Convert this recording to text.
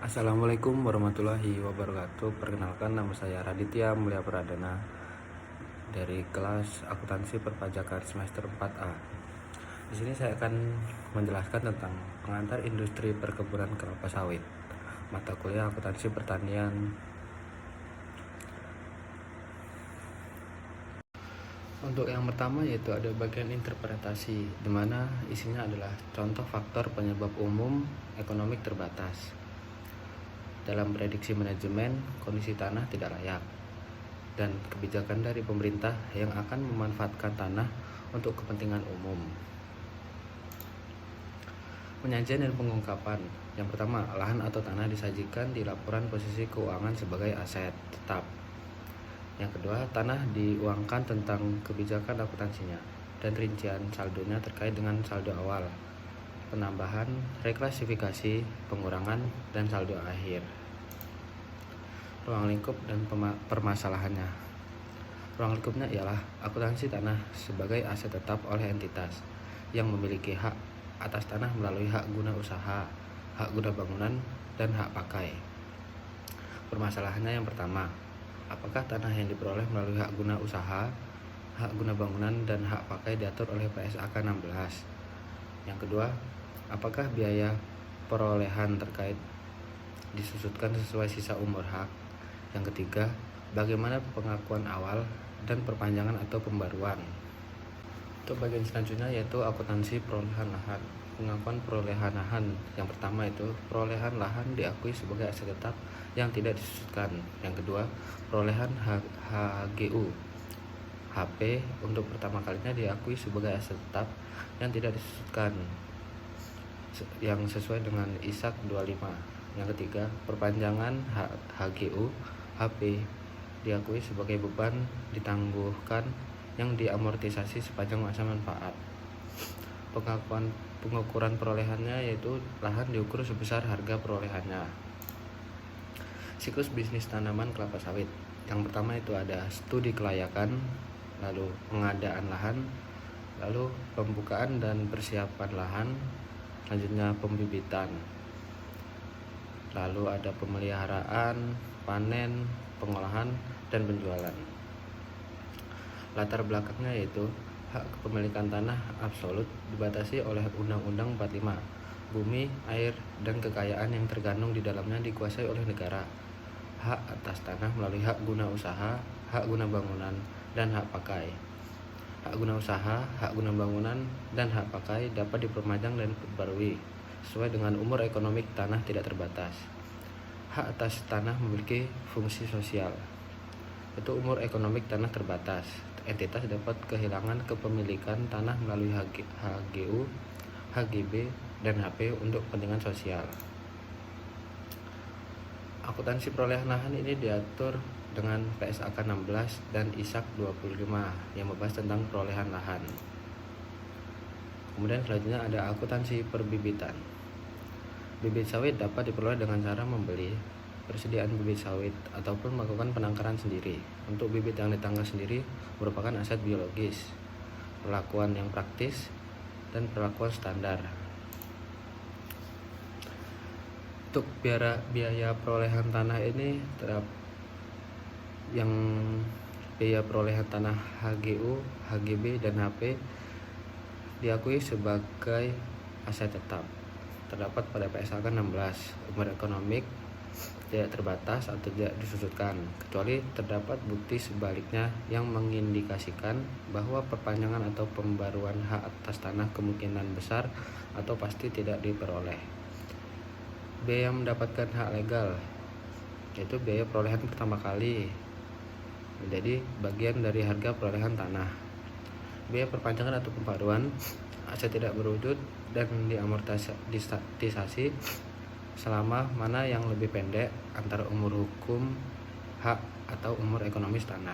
Assalamualaikum warahmatullahi wabarakatuh. Perkenalkan, nama saya Raditya Mulia Pradana dari kelas akuntansi perpajakan semester 4A. Di sini saya akan menjelaskan tentang pengantar industri perkebunan kelapa sawit, mata kuliah akuntansi pertanian. Untuk yang pertama yaitu ada bagian interpretasi, di mana isinya adalah contoh faktor penyebab umum ekonomik terbatas. Dalam prediksi manajemen, kondisi tanah tidak layak, dan kebijakan dari pemerintah yang akan memanfaatkan tanah untuk kepentingan umum. Penyajian dan pengungkapan. Yang pertama, lahan atau tanah disajikan di laporan posisi keuangan sebagai aset tetap. Yang kedua, tanah diuangkan tentang kebijakan akuntansinya dan rincian saldonya terkait dengan saldo awal, penambahan, reklasifikasi, pengurangan, dan saldo akhir. Ruang lingkup dan permasalahannya. Ruang lingkupnya ialah akuntansi tanah sebagai aset tetap oleh entitas yang memiliki hak atas tanah melalui hak guna usaha, hak guna bangunan, dan hak pakai. Permasalahannya yang pertama, apakah tanah yang diperoleh melalui hak guna usaha, hak guna bangunan, dan hak pakai diatur oleh PSAK 16? Yang kedua, apakah biaya perolehan terkait disusutkan sesuai sisa umur hak? Yang ketiga, bagaimana pengakuan awal dan perpanjangan atau pembaruan? Untuk bagian selanjutnya yaitu akuntansi perolehan lahan. Pengakuan perolehan lahan. Yang pertama itu perolehan lahan diakui sebagai aset tetap yang tidak disusutkan. Yang kedua, perolehan HGU HP untuk pertama kalinya diakui sebagai aset tetap yang tidak disusutkan yang sesuai dengan ISAK 25. Yang ketiga, perpanjangan HGU HP diakui sebagai beban ditangguhkan yang diamortisasi sepanjang masa manfaat. Pengukuran perolehannya yaitu lahan diukur sebesar harga perolehannya. Siklus bisnis tanaman kelapa sawit. Yang pertama itu ada studi kelayakan, lalu pengadaan lahan, lalu pembukaan dan persiapan lahan, selanjutnya pembibitan, lalu ada pemeliharaan, panen, pengolahan, dan penjualan. Latar belakangnya yaitu hak kepemilikan tanah absolut dibatasi oleh Undang-Undang 45. Bumi, air, dan kekayaan yang terkandung di dalamnya dikuasai oleh negara. Hak atas tanah melalui hak guna usaha, hak guna bangunan, dan hak pakai. Hak guna usaha, hak guna bangunan, dan hak pakai dapat diperpanjang dan diperbarui sesuai dengan umur ekonomik tanah tidak terbatas. Hak atas tanah memiliki fungsi sosial, yaitu umur ekonomik tanah terbatas. Entitas dapat kehilangan kepemilikan tanah melalui HGU, HGB, dan HP untuk kepentingan sosial. Akuntansi perolehan lahan ini diatur dengan PSAK 16 dan ISAK 25 yang membahas tentang perolehan lahan. Kemudian selanjutnya ada akuntansi perbibitan. Bibit sawit dapat diperoleh dengan cara membeli persediaan bibit sawit ataupun melakukan penangkaran sendiri. Untuk bibit yang ditangkap sendiri merupakan aset biologis, perlakuan yang praktis, dan perlakuan standar. Untuk biaya perolehan tanah ini yang biaya perolehan tanah HGU, HGB, dan HP diakui sebagai aset tetap. Terdapat pada PSAK 16. Umur ekonomik tidak terbatas atau tidak disusutkan, kecuali terdapat bukti sebaliknya yang mengindikasikan bahwa perpanjangan atau pembaruan hak atas tanah kemungkinan besar atau pasti tidak diperoleh. Biaya mendapatkan hak legal, yaitu biaya perolehan pertama kali, menjadi bagian dari harga perolehan tanah. Biaya perpanjangan atau pembaruan aset tidak berwujud dan diamortisasi selama mana yang lebih pendek antara umur hukum hak atau umur ekonomis tanah.